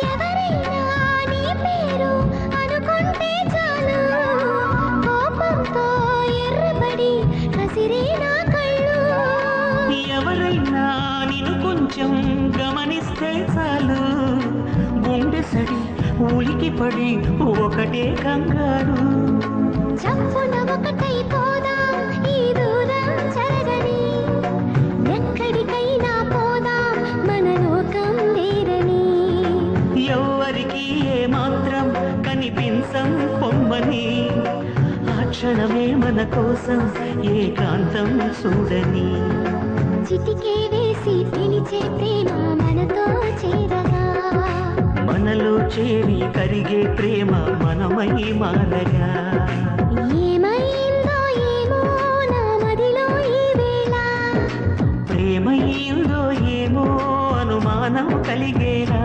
ఎవరైనా నీ పేరు అనుకుంటే చాలు కోపంతో ఎర్రబడి కసిరే నా కళ్ళు. ఎవరైనా నిన్ను కొంచెం గమనిస్తే చాలు గుండె సడి ఉలికి పడి ఒకటే కంగారు. చప్పున ఒకటైపోదాం ఈ దూరం చెరగని ఎక్కడికైనా పోదాం మన లోకం వేరని. ఎవరికి ఏమాత్రం కనిపించం పొమ్మని ఆ క్షణమే మన కోసం ఏకాంతం చూడని. చిటికే వేసి పిలిచే ప్రేమ మనతో చేరగా మనలో చేరి కరిగే ప్రేమ మనమై మారగా. ఏమైందో ఏమో నా మదిలో ఈ వేళ ప్రేమయ్యిందో ఏమో అనుమానం కలిగేలా.